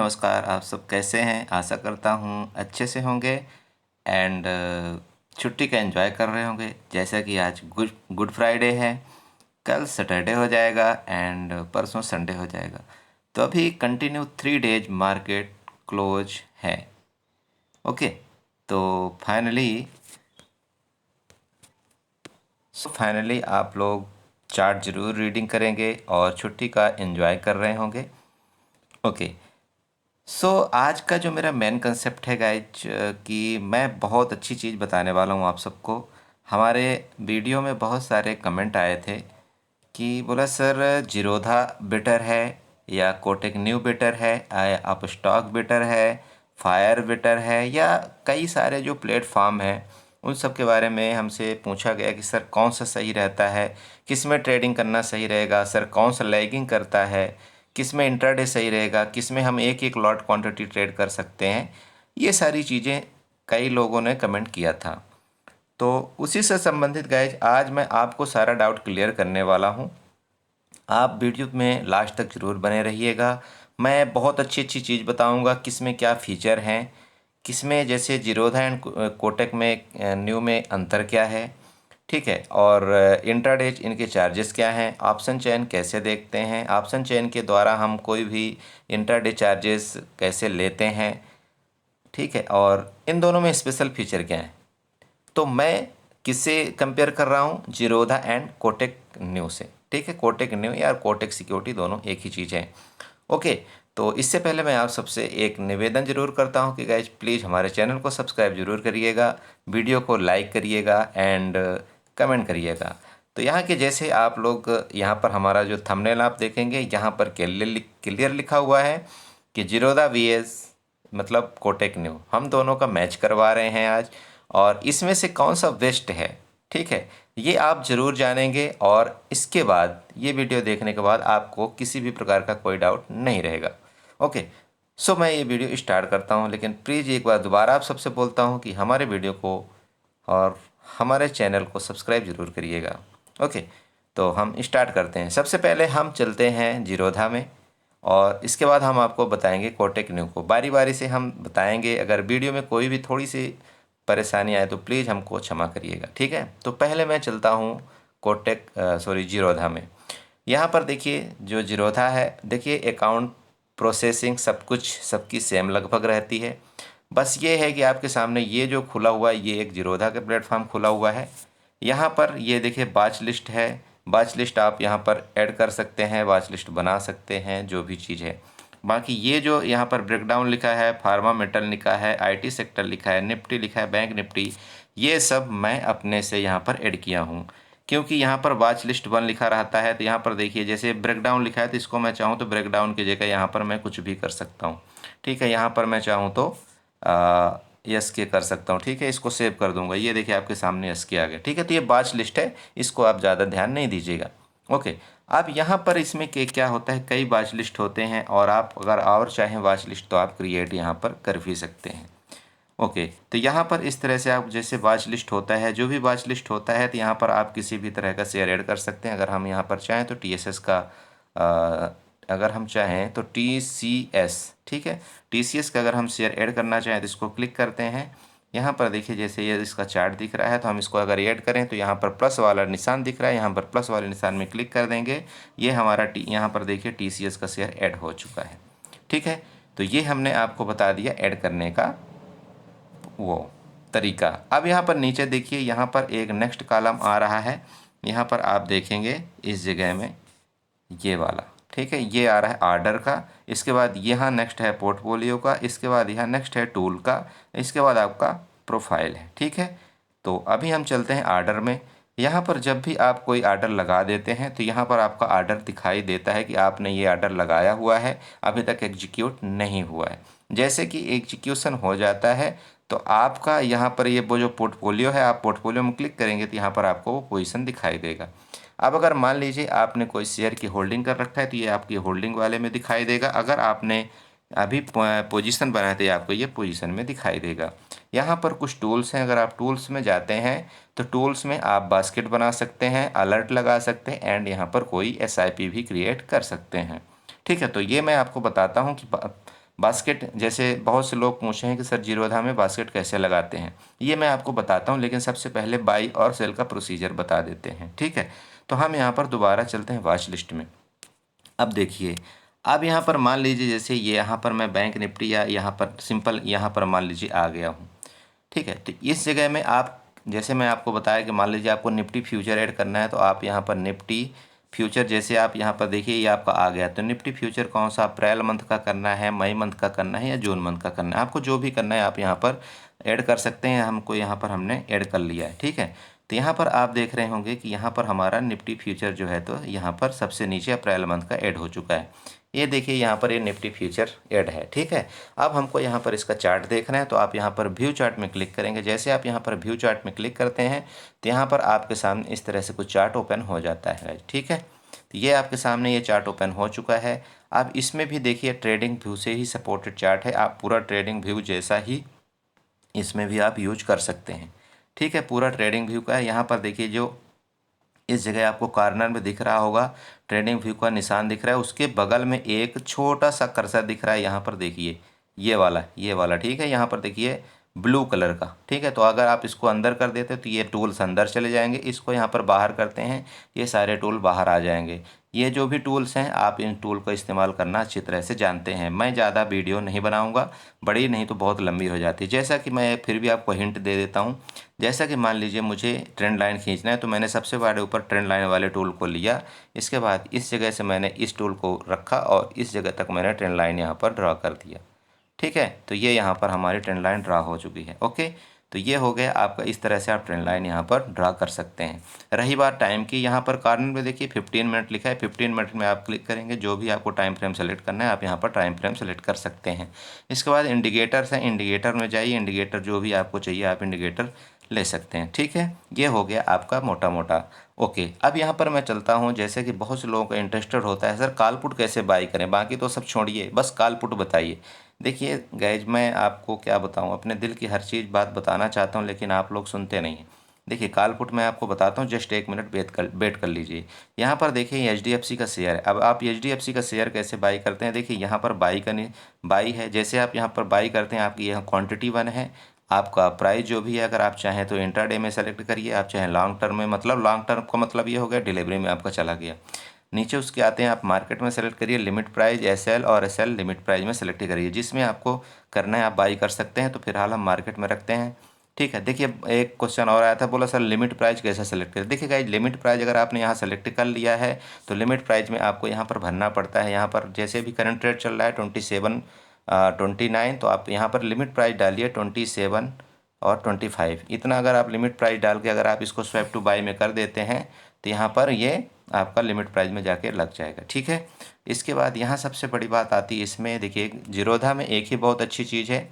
नमस्कार। आप सब कैसे हैं? आशा करता हूँ अच्छे से होंगे एंड छुट्टी का एंजॉय कर रहे होंगे। जैसा कि आज गुड गुड फ्राइडे है, कल सैटरडे हो जाएगा एंड परसों संडे हो जाएगा। तो अभी कंटिन्यू 3 डेज मार्केट क्लोज है। ओके, तो फाइनली आप लोग चार्ट ज़रूर रीडिंग करेंगे और छुट्टी का एंजॉय कर रहे होंगे। ओके, आज का जो मेरा मेन कंसेप्ट है गाइज कि मैं बहुत अच्छी चीज़ बताने वाला हूँ आप सबको। हमारे वीडियो में बहुत सारे कमेंट आए थे कि बोला सर जीरोधा बेटर है या कोटक न्यू बेटर है या अपस्टॉक बेटर है, फायर बेटर है, या कई सारे जो प्लेटफॉर्म हैं उन सब के बारे में हमसे पूछा गया कि सर कौन सा सही रहता है, किस में ट्रेडिंग करना सही रहेगा, सर कौन सा लैगिंग करता है, किस में इंट्राडे सही रहेगा, किस में हम एक एक लॉट क्वांटिटी ट्रेड कर सकते हैं। ये सारी चीज़ें कई लोगों ने कमेंट किया था। तो उसी से संबंधित गाइज आज मैं आपको सारा डाउट क्लियर करने वाला हूँ। आप वीडियो में लास्ट तक ज़रूर बने रहिएगा। मैं बहुत अच्छी अच्छी चीज़ बताऊँगा किस में क्या फ़ीचर हैं, किस में जैसे जीरोधा एंड कोटक में न्यू में अंतर क्या है, ठीक है, और इंट्राडे इनके चार्जेस क्या हैं, ऑप्शन चेन कैसे देखते हैं, ऑप्शन चेन के द्वारा हम कोई भी इंट्राडे चार्जेस कैसे लेते हैं, ठीक है, और इन दोनों में स्पेशल फीचर क्या है। तो मैं किससे कंपेयर कर रहा हूँ? जीरोधा एंड कोटक न्यू से, ठीक है। कोटक न्यू या कोटक सिक्योरिटी दोनों एक ही चीज़ है। ओके, तो इससे पहले मैं आप सबसे एक निवेदन जरूर करता हूँ कि गाइज प्लीज़ हमारे चैनल को सब्सक्राइब जरूर करिएगा, वीडियो को लाइक करिएगा एंड कमेंट करिएगा। तो यहाँ के जैसे आप लोग यहाँ पर हमारा जो थंबनेल आप देखेंगे, यहाँ पर क्लियर लिखा हुआ है कि जीरोधा वीएस मतलब कोटक न्यू, हम दोनों का मैच करवा रहे हैं आज, और इसमें से कौन सा बेस्ट है, ठीक है, ये आप ज़रूर जानेंगे। और इसके बाद ये वीडियो देखने के बाद आपको किसी भी प्रकार का कोई डाउट नहीं रहेगा। ओके, मैं ये वीडियो स्टार्ट करता हूँ, लेकिन प्लीज़ एक बार दोबारा आप सबसे बोलता हूँ कि हमारे वीडियो को और हमारे चैनल को सब्सक्राइब ज़रूर करिएगा। ओके, तो हम स्टार्ट करते हैं। सबसे पहले हम चलते हैं जीरोधा में और इसके बाद हम आपको बताएंगे कोटक न्यू को। बारी बारी से हम बताएंगे। अगर वीडियो में कोई भी थोड़ी सी परेशानी आए तो प्लीज़ हमको क्षमा करिएगा, ठीक है। तो पहले मैं चलता हूँ जीरोधा में। यहाँ पर देखिए जो जीरोधा है, देखिए अकाउंट प्रोसेसिंग सब कुछ सबकी सेम लगभग रहती है। बस ये है कि आपके सामने ये जो खुला हुआ है, ये एक जीरोधा का प्लेटफॉर्म खुला हुआ है। यहाँ पर ये देखिए बाच लिस्ट है। बाच लिस्ट आप यहाँ पर ऐड कर सकते हैं, बाच लिस्ट बना सकते हैं, जो भी चीज़ है। बाकी ये जो यहाँ पर ब्रेकडाउन लिखा है, फार्मा मेटल लिखा है, आईटी सेक्टर लिखा है, निफ्टी लिखा है, बैंक निफ्टी, ये सब मैं अपने से यहाँ पर ऐड किया हूँ, क्योंकि यहाँ पर वाच लिस्ट 1 लिखा रहता है। तो यहाँ पर देखिए जैसे ब्रेकडाउन लिखा है, तो इसको मैं चाहूँ तो ब्रेकडाउन की जगह यहाँ पर मैं कुछ भी कर सकता हूँ, ठीक है। यहाँ पर मैं चाहूँ तो यस के कर सकता हूँ, ठीक है। इसको सेव कर दूंगा, ये देखिए आपके सामने यस के आ गया, ठीक है। तो ये बाच लिस्ट है, इसको आप ज़्यादा ध्यान नहीं दीजिएगा। ओके, अब यहाँ पर इसमें क्या होता है, कई बाच लिस्ट होते हैं और आप अगर और चाहें बाच लिस्ट तो आप क्रिएट यहाँ पर कर भी सकते हैं। ओके, तो यहाँ पर इस तरह से आप जैसे बाच लिस्ट होता है, जो भी बाच लिस्ट होता है, तो यहाँ पर आप किसी भी तरह का शेयर ऐड कर सकते हैं। अगर हम यहाँ पर चाहें तो टीएसएस का अगर हम चाहें तो टीसीएस, ठीक है, टीसीएस का अगर हम शेयर ऐड करना चाहें तो इसको क्लिक करते हैं। यहाँ पर देखिए जैसे ये इसका चार्ट दिख रहा है, तो हम इसको अगर ऐड करें तो यहाँ पर प्लस वाला निशान दिख रहा है, यहाँ पर प्लस वाले निशान में क्लिक कर देंगे। ये हमारा यहाँ पर देखिए टीसीएस का शेयर ऐड हो चुका है, ठीक है। तो ये हमने आपको बता दिया ऐड करने का वो तरीका। अब यहाँ पर नीचे देखिए, यहाँ पर एक नेक्स्ट कॉलम आ रहा है, यहाँ पर आप देखेंगे इस जगह में ये वाला, ठीक है, ये आ रहा है आर्डर का। इसके बाद यहाँ नेक्स्ट है पोर्टफोलियो का, इसके बाद यहाँ नेक्स्ट है टूल का, इसके बाद आपका प्रोफाइल है, ठीक है। तो अभी हम चलते हैं आर्डर में। यहाँ पर जब भी आप कोई आर्डर लगा देते हैं तो यहाँ पर आपका आर्डर दिखाई देता है कि आपने ये आर्डर लगाया हुआ है, अभी तक एग्जीक्यूट नहीं हुआ है। जैसे कि एग्जीक्यूशन हो जाता है तो आपका यहाँ पर ये वो जो पोर्टफोलियो है, आप पोर्टफोलियो में क्लिक करेंगे तो यहाँ पर आपको वो पोजीशन दिखाई देगा। अब अगर मान लीजिए आपने कोई शेयर की होल्डिंग कर रखा है तो ये आपकी होल्डिंग वाले में दिखाई देगा। अगर आपने अभी पोजीशन बनाया तो ये आपको ये पोजीशन में दिखाई देगा। यहाँ पर कुछ टूल्स हैं, अगर आप टूल्स में जाते हैं तो टूल्स में आप बास्केट बना सकते हैं, अलर्ट लगा सकते हैं एंड यहाँ पर कोई एसआईपी भी क्रिएट कर सकते हैं, ठीक है। तो ये मैं आपको बताता हूँ कि बास्केट जैसे बहुत से लोग पूछे हैं कि सर जीरोधा में बास्केट कैसे लगाते हैं, ये मैं आपको बताता हूँ, लेकिन सबसे पहले बाई और सेल का प्रोसीजर बता देते हैं। ठीक है, तो हम यहाँ पर दोबारा चलते हैं वॉच लिस्ट में। अब देखिए, अब यहाँ पर मान लीजिए जैसे ये यहाँ पर मैं बैंक निफ्टी या यहाँ पर सिंपल यहाँ पर मान लीजिए आ गया हूँ। ठीक है, तो इस जगह में आप, जैसे मैं आपको बताया कि मान लीजिए आपको निफ्टी फ्यूचर ऐड करना है, तो आप यहाँ पर निफ्टी फ्यूचर जैसे आप यहाँ पर देखिए ये आपका आ गया। तो निफ्टी फ्यूचर कौन सा, अप्रैल मंथ का करना है, मई मंथ का करना है या जून मंथ का करना है, आपको जो भी करना है आप यहाँ पर ऐड कर सकते हैं। हमको यहाँ पर हमने ऐड कर लिया है। ठीक है, तो यहाँ पर आप देख रहे होंगे कि यहाँ पर हमारा निफ्टी फ्यूचर जो है तो यहाँ पर सबसे नीचे अप्रैल मंथ का ऐड हो चुका है। ये देखिए यहाँ पर ये निफ्टी फ्यूचर ऐड है। ठीक है, अब हमको यहाँ पर इसका चार्ट देखना है, तो आप यहाँ पर व्यू चार्ट में क्लिक करेंगे। जैसे आप यहाँ पर व्यू चार्ट में क्लिक करते हैं तो यहाँ पर आपके सामने इस तरह से कुछ चार्ट ओपन हो जाता है। ठीक है, तो ये आपके सामने ये चार्ट ओपन हो चुका है। अब इसमें भी देखिए ट्रेडिंग व्यू से ही सपोर्टेड चार्ट है, आप पूरा ट्रेडिंग व्यू जैसा ही इसमें भी आप यूज कर सकते हैं। ठीक है, पूरा ट्रेडिंग व्यू का है। यहाँ पर देखिए जो इस जगह आपको कॉर्नर में दिख रहा होगा ट्रेडिंग व्यू का निशान दिख रहा है, उसके बगल में एक छोटा सा कर्सर दिख रहा है, यहाँ पर देखिए ये वाला। ठीक है, यहाँ पर देखिए ब्लू कलर का। ठीक है, तो अगर आप इसको अंदर कर देते तो ये टूल्स अंदर चले जाएंगे, इसको यहाँ पर बाहर करते हैं ये सारे टूल बाहर आ जाएंगे। ये जो भी टूल्स हैं आप इन टूल का इस्तेमाल करना अच्छी तरह से जानते हैं। मैं ज़्यादा वीडियो नहीं बनाऊंगा, बड़ी नहीं तो बहुत लंबी हो जाती है। जैसा कि मैं फिर भी आपको हिंट दे देता हूं, जैसा कि मान लीजिए मुझे ट्रेंड लाइन खींचना है, तो मैंने सबसे बड़े ऊपर ट्रेंड लाइन वाले टूल को लिया, इसके बाद इस जगह से मैंने इस टूल को रखा और इस जगह तक मैंने ट्रेंड लाइन यहाँ पर ड्रा कर दिया। ठीक है, तो ये यहाँ पर हमारी ट्रेंड लाइन ड्रा हो चुकी है। ओके, तो ये हो गया आपका, इस तरह से आप ट्रेंड लाइन यहाँ पर ड्रा कर सकते हैं। रही बात टाइम की, यहाँ पर कॉर्नर में देखिए 15 मिनट लिखा है, 15 मिनट में आप क्लिक करेंगे, जो भी आपको टाइम फ्रेम सेलेक्ट करना है आप यहाँ पर टाइम फ्रेम सेलेक्ट कर सकते हैं। इसके बाद इंडिकेटर्स हैं, इंडिकेटर में जाइए, इंडिकेटर जो भी आपको चाहिए आप इंडिकेटर ले सकते हैं। ठीक है, ये हो गया आपका मोटा मोटा। ओके, अब यहाँ पर मैं चलता हूँ, जैसे कि बहुत से लोगों का इंटरेस्टेड होता है सर कॉल पुट कैसे बाई करें, बाकी तो सब छोड़िए बस कॉल पुट बताइए। देखिए गाइज, मैं आपको क्या बताऊं, अपने दिल की हर चीज़ बात बताना चाहता हूं, लेकिन आप लोग सुनते नहीं हैं। देखिए कॉल पुट मैं आपको बताता हूं, जस्ट 1 मिनट वेट कर लीजिए। यहाँ पर देखिए HDFC का शेयर है। अब आप HDFC का शेयर कैसे बाई करते हैं, देखिए यहाँ पर बाई है। जैसे आप यहाँ पर बाई करते हैं, आपकी यहाँ क्वांटिटी 1 है, आपका प्राइस जो भी है, अगर आप चाहें तो इंट्राडे में सेलेक्ट करिए, आप चाहें लॉन्ग टर्म में, मतलब लॉन्ग टर्म का मतलब ये हो गया डिलीवरी में आपका चला गया। नीचे उसके आते हैं, आप मार्केट में सेलेक्ट करिए, लिमिट प्राइस SL और SL लिमिट प्राइस में सेलेक्ट करिए, जिसमें आपको करना है आप बाई कर सकते हैं। तो फिलहाल हम मार्केट में रखते हैं। ठीक है, देखिए एक क्वेश्चन और आया था, बोला सर लिमिट प्राइस कैसे सेलेक्ट करें। देखिए गाइस, लिमिट प्राइस अगर आपने यहाँ सेलेक्ट कर लिया है तो लिमिट प्राइस में आपको यहाँ पर भरना पड़ता है। यहाँ पर जैसे भी करंट रेट चल रहा है 29, तो आप यहाँ पर लिमिट प्राइस डालिए 27 और 25। इतना अगर आप लिमिट प्राइस डाल के अगर आप इसको स्वैप टू बाई में कर देते हैं तो यहाँ पर ये आपका लिमिट प्राइस में जाके लग जाएगा। ठीक है, इसके बाद यहाँ सबसे बड़ी बात आती है इसमें, देखिए जीरोधा में एक ही बहुत अच्छी चीज़ है,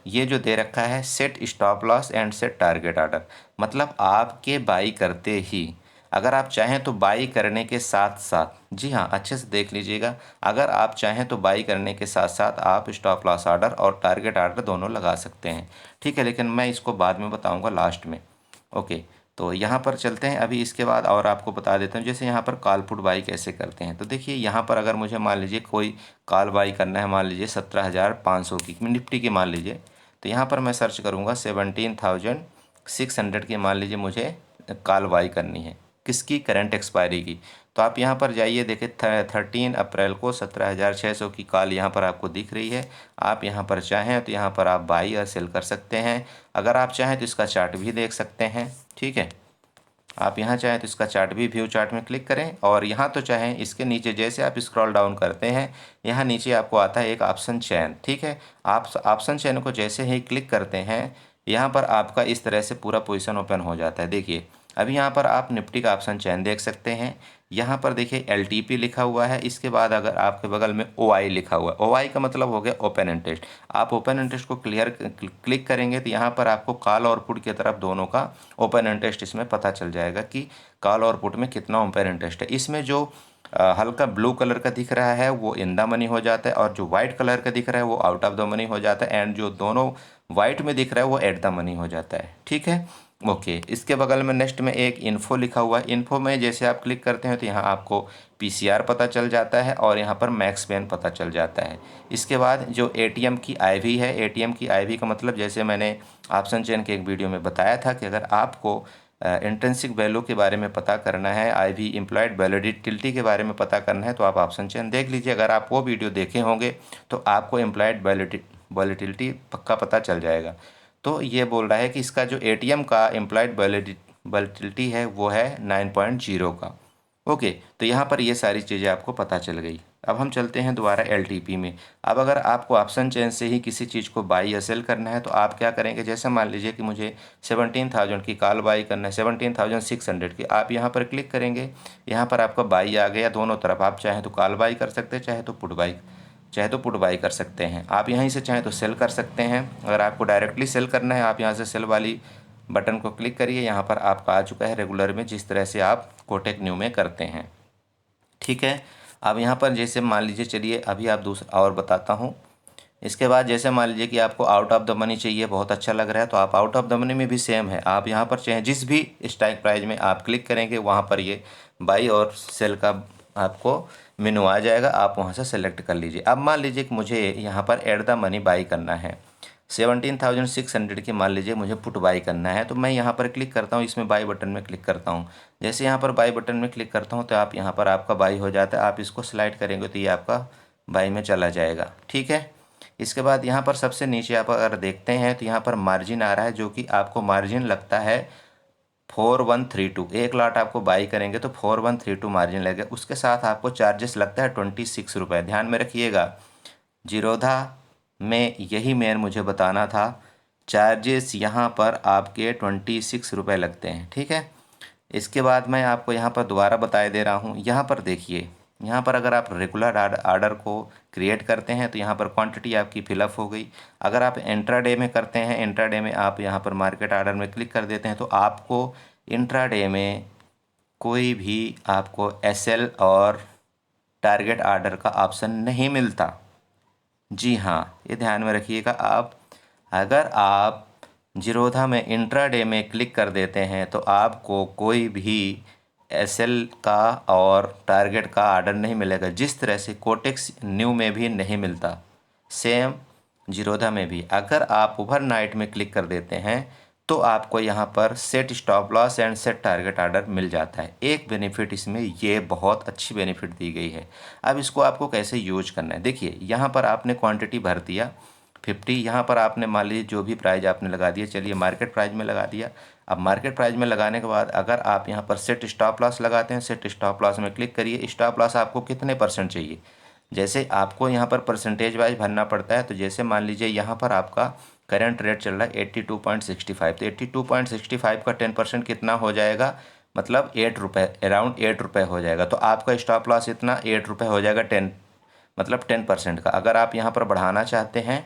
ये जो दे रखा है set stop loss and set target order. मतलब आपके बाई करते ही अगर आप चाहें तो बाई करने के साथ साथ, जी हाँ अच्छे से देख लीजिएगा, अगर आप चाहें तो बाई करने के साथ साथ आप स्टॉप लॉस ऑर्डर और टारगेट ऑर्डर दोनों लगा सकते हैं। ठीक है, लेकिन मैं इसको बाद में बताऊंगा लास्ट में। ओके, तो यहाँ पर चलते हैं अभी। इसके बाद और आपको बता देता हूँ, जैसे यहाँ पर कॉल पुट बाई कैसे करते हैं। तो देखिए यहाँ पर अगर मुझे मान लीजिए कोई कॉल बाई करना है, मान लीजिए 17,500 की निफ्टी की मान लीजिए, तो यहाँ पर मैं सर्च करूँगा 17,600 की, मान लीजिए मुझे कॉल बाई करनी है, किसकी, करंट एक्सपायरी की। तो आप यहाँ पर जाइए, देखिए 13 अप्रैल को 17,600 की कॉल यहाँ पर आपको दिख रही है। आप यहाँ पर चाहें तो यहाँ पर आप बाई और सेल कर सकते हैं। अगर आप चाहें तो इसका चार्ट भी देख सकते हैं। ठीक है, आप यहाँ चाहें तो इसका चार्ट भी व्यू चार्ट में क्लिक करें, और यहाँ तो चाहें इसके नीचे जैसे आप स्क्रॉल डाउन करते हैं यहाँ नीचे आपको आता है एक ऑप्शन चैन। ठीक है, आप ऑप्शन चैन को जैसे ही क्लिक करते हैं यहाँ पर आपका इस तरह से पूरा पोजीशन ओपन हो जाता है। देखिए अभी यहाँ पर आप निफ्टी का ऑप्शन चैन देख सकते हैं, यहाँ पर देखिए LTP लिखा हुआ है, इसके बाद अगर आपके बगल में OI लिखा हुआ है, OI का मतलब हो गया ओपन इंटरेस्ट। आप ओपन इंटरेस्ट को क्लिक करेंगे तो यहाँ पर आपको कॉल और पुट की तरफ दोनों का ओपन इंटरेस्ट इसमें पता चल जाएगा कि कॉल और पुट में कितना ओपन इंटरेस्ट है। इसमें जो हल्का ब्लू कलर का दिख रहा है वो इन द मनी हो जाता है, और जो वाइट कलर का दिख रहा है वो आउट ऑफ द मनी हो जाता है, एंड जो दोनों वाइट में दिख रहा है वो एट द मनी हो जाता है। ठीक है, ओके, इसके बगल में नेक्स्ट में एक इन्फो लिखा हुआ है। इन्फो में जैसे आप क्लिक करते हैं तो यहाँ आपको पीसीआर पता चल जाता है और यहाँ पर मैक्स पेन पता चल जाता है। इसके बाद जो एटीएम की आईवी है, एटीएम की आईवी का मतलब जैसे मैंने ऑप्शन चेन के एक वीडियो में बताया था कि अगर आपको इंट्रिंसिक वैल्यू के बारे में पता करना है, आईवी इम्प्लॉयड वैलिडिटी के बारे में पता करना है, तो आप ऑप्शन चेन देख लीजिए। अगर आप वो वीडियो देखे होंगे तो आपको इम्प्लॉयड वैलिडिटी पक्का पता चल जाएगा। तो ये बोल रहा है कि इसका जो एटीएम का इम्प्लॉयड वैलिडिटी है वो है 9.0 का। ओके, तो यहाँ पर ये सारी चीज़ें आपको पता चल गई। अब हम चलते हैं दोबारा एलटीपी में। अब अगर आपको ऑप्शन चेन से ही किसी चीज़ को बाई या सेल करना है तो आप क्या करेंगे, जैसे मान लीजिए कि मुझे 17,000 की कॉल बाई करना है, 17,600 की, आप यहाँ पर क्लिक करेंगे। यहाँ पर आपका बाई आ गया दोनों तरफ। आप चाहें तो कॉल बाई कर सकते हैं, चाहे तो पुट बाई कर सकते हैं। आप यहीं से चाहें तो सेल कर सकते हैं। अगर आपको डायरेक्टली सेल करना है, आप यहाँ से सेल वाली बटन को क्लिक करिए। यहाँ पर आपका आ चुका है रेगुलर में, जिस तरह से आप कोटेक न्यू में करते हैं। ठीक है, अब यहाँ पर जैसे मान लीजिए, चलिए अभी आप दूसरा और बताता हूँ। इसके बाद जैसे मान लीजिए कि आपको आउट ऑफ द मनी चाहिए, बहुत अच्छा लग रहा है, तो आप आउट ऑफ द मनी में भी सेम है। आप यहाँ पर चाहे जिस भी स्ट्राइक प्राइस में आप क्लिक करेंगे वहाँ पर ये बाई और सेल का आपको मेनू आ जाएगा, आप वहाँ से सेलेक्ट कर लीजिए। अब मान लीजिए कि मुझे यहाँ पर एड द मनी बाई करना है, 17,600 की मान लीजिए मुझे पुट बाई करना है, तो मैं यहाँ पर क्लिक करता हूँ, इसमें बाई बटन में क्लिक करता हूँ। जैसे यहाँ पर बाई बटन में क्लिक करता हूँ तो आप यहाँ पर आपका बाई हो जाता है। आप इसको स्लाइड करेंगे तो ये आपका बाई में चला जाएगा। ठीक है, इसके बाद यहाँ पर सबसे नीचे आप अगर देखते हैं तो यहाँ पर मार्जिन आ रहा है, जो कि आपको मार्जिन लगता है 4132। 1 लाट आपको बाई करेंगे तो 4132 मार्जिन लगेगा। उसके साथ आपको चार्जेस लगता है 26 रुपये। ध्यान में रखिएगा, जीरोधा में यही मेन मुझे बताना था, चार्जेस यहाँ पर आपके 26 रुपये लगते हैं। ठीक है, इसके बाद मैं आपको यहाँ पर दोबारा बताए दे रहा हूँ। यहाँ पर देखिए, यहाँ पर अगर आप रेगुलर आर्डर को क्रिएट करते हैं तो यहाँ पर क्वांटिटी आपकी फिलअप हो गई। अगर आप इंट्राडे में करते हैं, इंट्राडे में आप यहाँ पर मार्केट आर्डर में क्लिक कर देते हैं तो आपको इंट्राडे में कोई भी आपको एसएल और टारगेट आर्डर का ऑप्शन नहीं मिलता। जी हाँ, ये ध्यान में रखिएगा। अगर आप जीरोधा में इंट्राडे में क्लिक कर देते हैं तो आपको कोई भी एसएल का और टारगेट का आर्डर नहीं मिलेगा, जिस तरह से कोटेक्स न्यू में भी नहीं मिलता, सेम जीरोधा में भी। अगर आप ओवरनाइट में क्लिक कर देते हैं तो आपको यहाँ पर set stop loss and set target order मिल जाता है। एक बेनिफिट इसमें ये बहुत अच्छी बेनिफिट दी गई है। अब इसको आपको कैसे यूज करना है, देखिए यहाँ पर आपने क्वांटिटी भर दिया 50। यहाँ पर आपने मान लीजिए जो भी प्राइस आपने लगा दिया, चलिए मार्केट प्राइस में लगा दिया। अब मार्केट प्राइस में लगाने के बाद अगर आप यहाँ पर सेट स्टॉप लॉस लगाते हैं, सेट स्टॉप लॉस में क्लिक करिए। स्टॉप लॉस आपको कितने % चाहिए, जैसे आपको यहाँ पर परसेंटेज वाइज भरना पड़ता है। तो जैसे मान लीजिए यहाँ पर आपका करंट रेट चल रहा है 82.65, तो 82.65 का 10% कितना हो जाएगा, मतलब 8 रुपये, अराउंड 8 रुपये हो जाएगा। तो आपका स्टॉप लॉस इतना 8 रुपये हो जाएगा, 10 मतलब 10% का। अगर आप यहाँ पर बढ़ाना चाहते हैं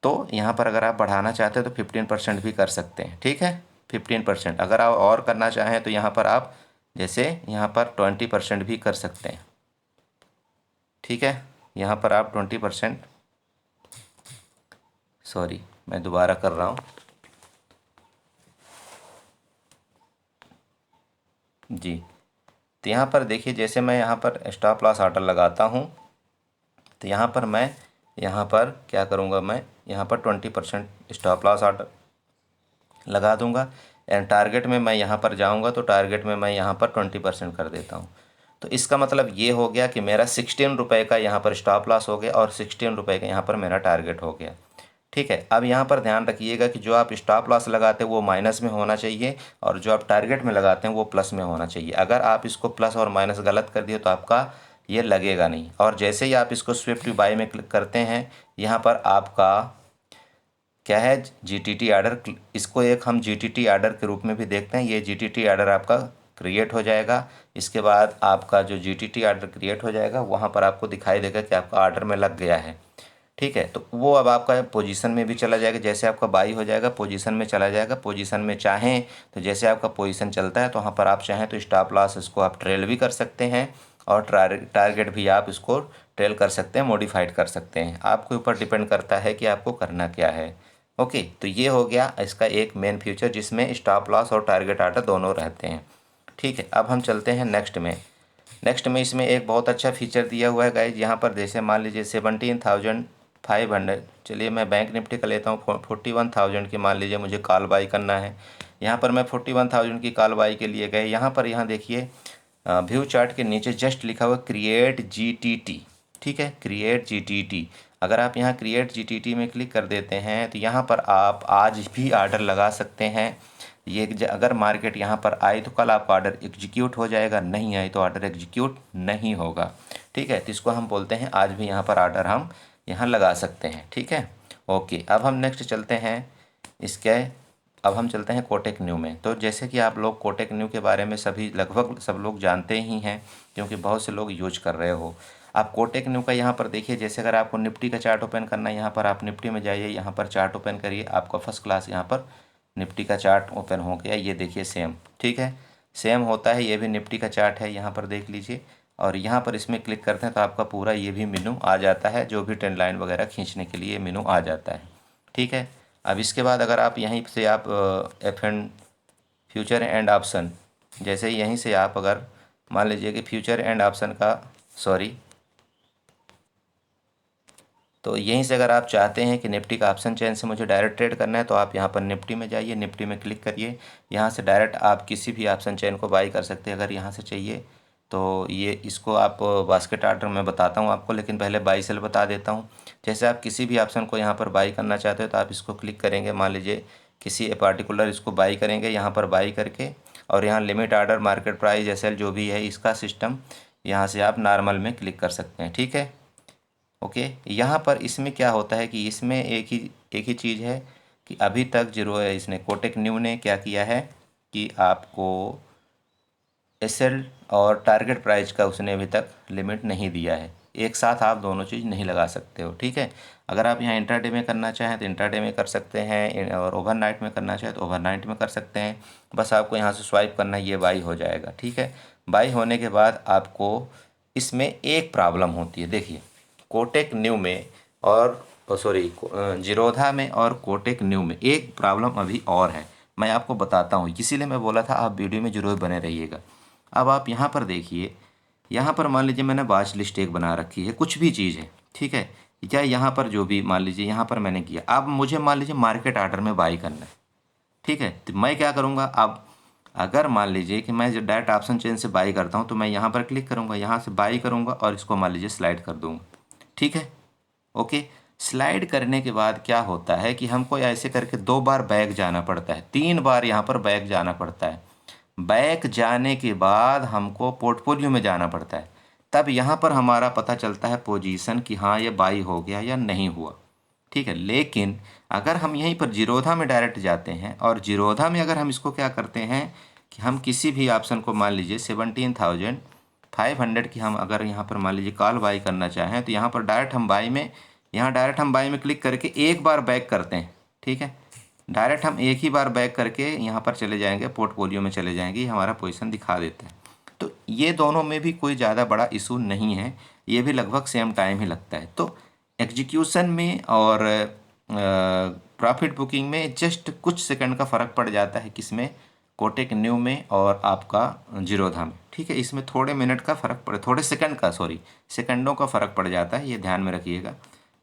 तो यहाँ पर अगर आप बढ़ाना चाहते हैं तो 15% भी कर सकते हैं। ठीक है, 15%। अगर आप और करना चाहें तो यहाँ पर आप जैसे यहाँ पर 20% भी कर सकते हैं। ठीक है, यहाँ पर आप 20%, सॉरी मैं दोबारा कर रहा हूँ। जी, तो यहाँ पर देखिए, जैसे मैं यहाँ पर स्टॉप लॉस ऑर्डर लगाता हूँ तो यहाँ पर मैं यहाँ पर क्या करूँगा, मैं यहाँ पर 20% स्टॉप लॉस ऑर्डर लगा दूँगा। एंड टारगेट में मैं यहाँ पर जाऊँगा तो टारगेट में मैं यहाँ पर 20% कर देता हूँ। तो इसका मतलब ये हो गया कि मेरा 16 रुपये का यहाँ पर स्टॉप लॉस हो गया और 16 रुपये का यहाँ पर मेरा टारगेट हो गया। ठीक है, अब यहाँ पर ध्यान रखिएगा कि जो आप स्टॉप लॉस लगाते हैं वो माइनस में होना चाहिए और जो आप टारगेट में लगाते हैं वो प्लस में होना चाहिए। अगर आप इसको प्लस और माइनस गलत कर दिए तो आपका ये लगेगा नहीं। और जैसे ही आप इसको स्विफ्ट बाय में क्लिक करते हैं, यहाँ पर आपका क्या है, जीटीटी आर्डर। इसको एक हम जीटीटी आर्डर के रूप में भी देखते हैं। ये जीटीटी आर्डर आपका क्रिएट हो जाएगा। इसके बाद आपका जो जीटीटी आर्डर क्रिएट हो जाएगा वहाँ पर आपको दिखाई देगा कि आपका आर्डर में लग गया है। ठीक है, तो वो अब आपका पोजीशन में भी चला जाएगा। जैसे आपका बाई हो जाएगा पोजीशन में चला जाएगा। पोजीशन में चाहें तो जैसे आपका पोजीशन चलता है तो वहाँ पर आप चाहें तो स्टॉप लॉस इसको आप ट्रेल भी कर सकते हैं और टारगेट भी आप इसको ट्रेल कर सकते हैं, मॉडिफाइड कर सकते हैं। आपके ऊपर डिपेंड करता है कि आपको करना क्या है। ओके, तो ये हो गया इसका एक मेन फ्यूचर जिसमें स्टॉप लॉस और टारगेट ऑर्डर दोनों रहते हैं। ठीक है, अब हम चलते हैं नेक्स्ट में। नेक्स्ट में इसमें एक बहुत अच्छा फीचर दिया हुआ है गाइज, यहाँ पर जैसे मान लीजिए 17,500, चलिए मैं बैंक निफ्टी का लेता हूँ 41,000 की, मान लीजिए मुझे कॉल बाई करना है। यहाँ पर मैं 41,000 की कॉल बाई के लिए गए, यहाँ देखिए व्यू चार्ट के नीचे जस्ट लिखा हुआ क्रिएट जीटीटी। ठीक है, क्रिएट जीटीटी। अगर आप यहाँ क्रिएट जीटीटी में क्लिक कर देते हैं तो यहाँ पर आप आज भी ऑर्डर लगा सकते हैं। ये अगर मार्केट यहाँ पर आई तो कल आपका ऑर्डर एग्जीक्यूट हो जाएगा, नहीं आई तो ऑर्डर एग्जीक्यूट नहीं होगा। ठीक है, तो इसको हम बोलते हैं आज भी यहाँ पर ऑर्डर हम यहाँ लगा सकते हैं। ठीक है, ओके, अब हम नेक्स्ट चलते हैं इसके, अब हम चलते हैं कोटेक न्यू में। तो जैसे कि आप लोग कोटेक न्यू के बारे में सभी लगभग सब लोग जानते ही हैं, क्योंकि बहुत से लोग यूज कर रहे हो। आप कोटेक न्यू का यहाँ पर देखिए, जैसे अगर आपको निफ्टी का चार्ट ओपन करना है, यहाँ पर आप निफ्टी में जाइए, यहाँ पर चार्ट ओपन करिए, आपका फर्स्ट क्लास यहाँ पर निफ्टी का चार्ट ओपन हो गया। ये देखिए सेम, ठीक है, सेम होता है, ये भी निफ्टी का चार्ट है, यहाँ पर देख लीजिए। और यहाँ पर इसमें क्लिक करते हैं तो आपका पूरा ये भी मेनू आ जाता है, जो भी ट्रेंड लाइन वगैरह खींचने के लिए मेनू आ जाता है। ठीक है, अब इसके बाद अगर आप यहीं से आप F and future and option, जैसे यहीं से आप अगर मान लीजिए कि फ्यूचर एंड ऑप्शन का, सॉरी, तो यहीं से अगर आप चाहते हैं कि निफ्टी का ऑप्शन चेन से मुझे डायरेक्ट ट्रेड करना है तो आप यहाँ पर निफ्टी में जाइए, निफ्टी में क्लिक करिए, यहाँ से डायरेक्ट आप किसी भी ऑप्शन चेन को बाई कर सकते हैं अगर यहाँ से चाहिए तो। ये इसको आप बास्केट ऑर्डर में बताता हूँ आपको, लेकिन पहले बाई सेल बता देता हूँ। जैसे आप किसी भी ऑप्शन को यहाँ पर बाई करना चाहते हो तो आप इसको क्लिक करेंगे, मान लीजिए किसी पार्टिकुलर इसको बाई करेंगे, यहाँ पर बाई करके, और यहाँ limit order, market price, SL जो भी है इसका सिस्टम, यहाँ से आप नॉर्मल में क्लिक कर सकते हैं। ठीक है, ओके, यहाँ पर इसमें क्या होता है कि इसमें एक ही चीज़ है कि अभी तक जीरो है, इसने कोटेक न्यू ने क्या किया है कि आपको एसएल और टारगेट प्राइस का उसने अभी तक लिमिट नहीं दिया है। एक साथ आप दोनों चीज़ नहीं लगा सकते हो। ठीक है, अगर आप यहाँ इंट्राडे में करना चाहें तो इंट्राडे में कर सकते हैं, और ओवरनाइट में करना चाहें तो ओवरनाइट में कर सकते हैं। बस आपको यहाँ से स्वाइप करना, ये बाई हो जाएगा। ठीक है, बाई होने के बाद आपको इसमें एक प्रॉब्लम होती है, देखिए कोटेक न्यू में और सॉरी जीरोधा में और कोटेक न्यू में एक प्रॉब्लम अभी और है, मैं आपको बताता हूँ, इसीलिए मैं बोला था आप वीडियो में ज़रूर बने रहिएगा। अब आप यहाँ पर देखिए, यहाँ पर मान लीजिए मैंने वॉच लिस्ट एक बना रखी है, कुछ भी चीज़ है, ठीक है, या यहाँ पर जो भी मान लीजिए यहाँ पर मैंने किया, अब मुझे मान लीजिए मार्केट आर्डर में बाई करना है। ठीक है, तो मैं क्या करूँगा, अब अगर मान लीजिए कि मैं जो डायरेक्ट ऑप्शन चेन से बाई करता हूँ तो मैं यहाँ पर क्लिक करूँगा, यहाँ से बाई करूँगा और इसको मान लीजिए स्लाइड कर दूँगा। ठीक है, ओके, स्लाइड करने के बाद क्या होता है कि हमको ऐसे करके 2 बार बैक जाना पड़ता है, 3 बार यहाँ पर बैक जाना पड़ता है। बैक जाने के बाद हमको पोर्टफोलियो में जाना पड़ता है, तब यहाँ पर हमारा पता चलता है पोजीशन कि हाँ ये बाई हो गया या नहीं हुआ। ठीक है, लेकिन अगर हम यहीं पर जीरोधा में डायरेक्ट जाते हैं और जीरोधा में अगर हम इसको क्या करते हैं कि हम किसी भी ऑप्शन को मान लीजिए 17,500 की हम अगर यहाँ पर मान लीजिए कॉल बाई करना चाहें तो यहाँ पर डायरेक्ट हम बाई में, यहाँ डायरेक्ट हम बाई में क्लिक करके एक बार बैक करते हैं। ठीक है, डायरेक्ट हम एक ही बार बैक करके यहाँ पर चले जाएंगे, पोर्टफोलियो में चले जाएंगे, हमारा पोजीशन दिखा देता है। तो ये दोनों में भी कोई ज़्यादा बड़ा इशू नहीं है, ये भी लगभग सेम टाइम ही लगता है। तो एग्जीक्यूशन में और प्रॉफिट बुकिंग में जस्ट कुछ सेकंड का फ़र्क पड़ जाता है, किसमें, कोटेक न्यू में और आपका जीरोधा में। ठीक है, इसमें थोड़े मिनट का फ़र्क पड़े, थोड़े सेकंड का, सॉरी सेकंडों का फ़र्क पड़ जाता है, ये ध्यान में रखिएगा।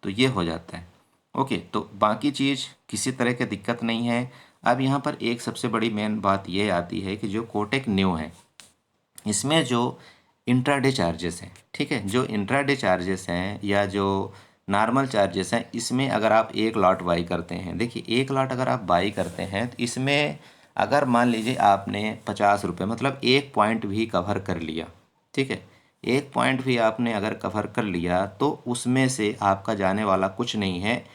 तो ये हो जाता है, ओके। तो बाकी चीज़ किसी तरह की दिक्कत नहीं है। अब यहाँ पर एक सबसे बड़ी मेन बात ये आती है कि जो कोटेक न्यू है इसमें जो इंट्राडे चार्जेस हैं, ठीक है, जो इंट्राडे चार्जेस हैं या जो नॉर्मल चार्जेस हैं, इसमें अगर आप एक लॉट बाई करते हैं, देखिए एक लॉट अगर आप बाई करते हैं तो इसमें अगर मान लीजिए आपने 50 रुपये मतलब एक पॉइंट भी कवर कर लिया, ठीक है, एक पॉइंट भी आपने अगर कवर कर लिया तो उसमें से आपका जाने वाला कुछ नहीं है।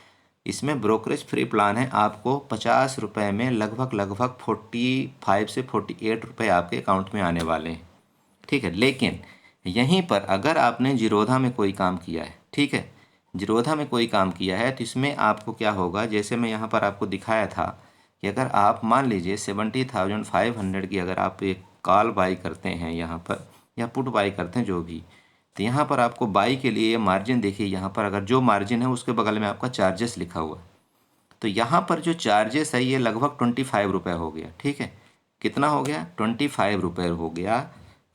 इसमें ब्रोकरेज फ्री प्लान है, आपको 50 रुपये में लगभग 45 से 48 रुपये आपके अकाउंट में आने वाले हैं। ठीक है, लेकिन यहीं पर अगर आपने जीरोधा में कोई काम किया है, ठीक है, जीरोधा में कोई काम किया है तो इसमें आपको क्या होगा, जैसे मैं यहाँ पर आपको दिखाया था कि अगर आप मान लीजिए 70,500 की अगर आप एक कॉल बाई करते हैं यहाँ पर या पुट बाई करते हैं जो भी, तो यहाँ पर आपको बाई के लिए मार्जिन देखिए, यहाँ पर अगर जो मार्जिन है उसके बगल में आपका चार्जेस लिखा हुआ है। तो यहाँ पर जो चार्जेस है ये लगभग 25 रुपये हो गया। ठीक है, कितना हो गया? 25 रुपये हो गया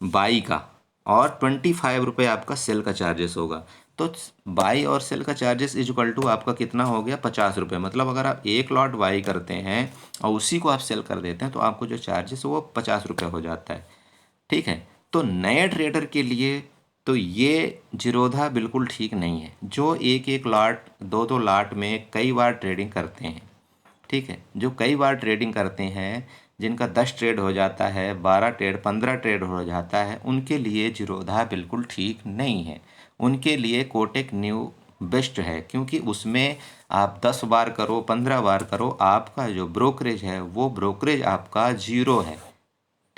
बाई का, और 25 रुपये आपका सेल का चार्जेस होगा। तो बाई और सेल का चार्जेस इज इक्वल टू आपका कितना हो गया? 50 रुपये। मतलब अगर आप एक लॉट बाई करते हैं और उसी को आप सेल कर देते हैं तो आपको जो चार्जेस वो 50 रुपये हो जाता है। ठीक है, तो नए ट्रेडर के लिए तो ये जीरोधा बिल्कुल ठीक नहीं है, जो एक एक लॉट दो दो लॉट में कई बार ट्रेडिंग करते हैं। ठीक है, जो कई बार ट्रेडिंग करते हैं, जिनका 10 ट्रेड हो जाता है, 12 ट्रेड, 15 ट्रेड हो जाता है, उनके लिए जीरोधा बिल्कुल ठीक नहीं है। उनके लिए कोटक न्यू बेस्ट है, क्योंकि उसमें आप 10 बार करो, 15 बार करो, आपका जो ब्रोकरेज है वो ब्रोकरेज आपका जीरो है।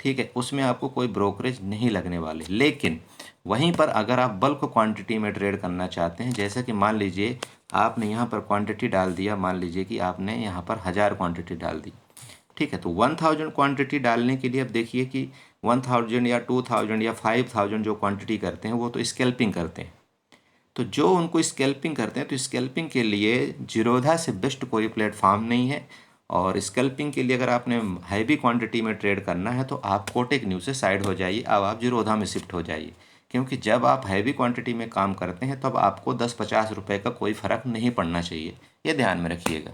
ठीक है, उसमें आपको कोई ब्रोकरेज नहीं लगने वाले। लेकिन वहीं पर अगर आप बल्क क्वांटिटी में ट्रेड करना चाहते हैं, जैसे कि मान लीजिए आपने यहाँ पर क्वांटिटी डाल दिया, मान लीजिए कि आपने यहाँ पर 1000 क्वांटिटी डाल दी। ठीक है, तो 1000 क्वांटिटी डालने के लिए अब देखिए कि 1000 या 2000 या 5000 जो क्वांटिटी करते हैं वो तो स्कैल्पिंग करते हैं। तो जो उनको स्कैल्पिंग करते हैं, तो स्कैल्पिंग के लिए जीरोधा से बेस्ट कोई प्लेटफॉर्म नहीं है। और स्कैल्पिंग के लिए अगर आपने हैवी क्वांटिटी में ट्रेड करना है तो आप कोटक न्यू से साइड हो जाइए, अब आप जीरोधा में शिफ्ट हो जाइए। क्योंकि जब आप हैवी क्वांटिटी में काम करते हैं तब आपको 10-50 रुपये का कोई फ़र्क नहीं पड़ना चाहिए, ये ध्यान में रखिएगा।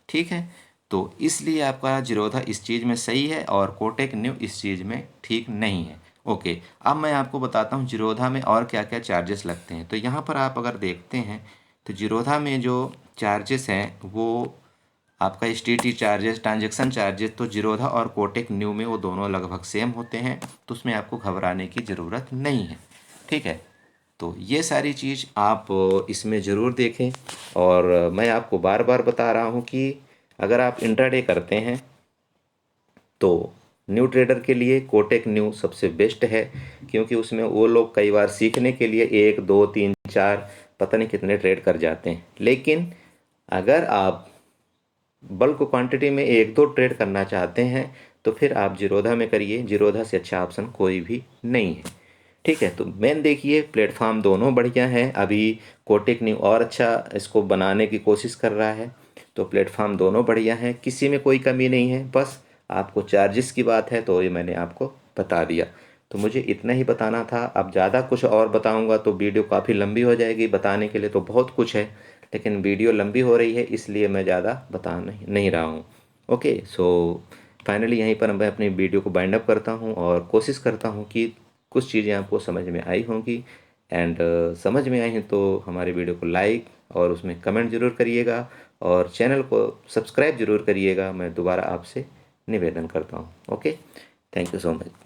ठीक है, तो इसलिए आपका जीरोधा इस चीज़ में सही है और कोटक न्यू इस चीज़ में ठीक नहीं है। ओके, अब मैं आपको बताता हूँ जीरोधा में और क्या क्या चार्जेस लगते हैं। तो यहाँ पर आप अगर देखते हैं तो जीरोधा में जो चार्जेस हैं वो आपका STT चार्जेस, ट्रांजेक्शन चार्जेस, तो जीरोधा और कोटक न्यू में वो दोनों लगभग सेम होते हैं, तो उसमें आपको घबराने की ज़रूरत नहीं है। ठीक है, तो ये सारी चीज़ आप इसमें ज़रूर देखें। और मैं आपको बार बार बता रहा हूँ कि अगर आप इंट्राडे करते हैं तो न्यू ट्रेडर के लिए कोटक न्यू सबसे बेस्ट है, क्योंकि उसमें वो लोग कई बार सीखने के लिए 1 2 3 4 पता नहीं कितने ट्रेड कर जाते हैं। लेकिन अगर आप बल्क क्वांटिटी में 1 2 ट्रेड करना चाहते हैं तो फिर आप जीरोधा में करिए, जीरोधा से अच्छा ऑप्शन कोई भी नहीं है। ठीक है, तो मेन देखिए प्लेटफॉर्म दोनों बढ़िया हैं। अभी कोटक न्यू और अच्छा इसको बनाने की कोशिश कर रहा है, तो प्लेटफॉर्म दोनों बढ़िया हैं, किसी में कोई कमी नहीं है। बस आपको चार्जेस की बात है तो ये मैंने आपको बता दिया। तो मुझे इतना ही बताना था। अब ज़्यादा कुछ और बताऊंगा तो वीडियो काफ़ी लंबी हो जाएगी, बताने के लिए तो बहुत कुछ है, लेकिन वीडियो लंबी हो रही है इसलिए मैं ज़्यादा बता नहीं रहा हूँ। ओके, सो फाइनली यहीं पर मैं अपनी वीडियो को बाइंड अप करता हूँ और कोशिश करता हूँ कि कुछ चीज़ें आपको समझ में आई होंगी। एंड समझ में आई हैं तो हमारे वीडियो को लाइक और उसमें कमेंट ज़रूर करिएगा और चैनल को सब्सक्राइब ज़रूर करिएगा, मैं दोबारा आपसे निवेदन करता हूँ। Okay, thank you so much.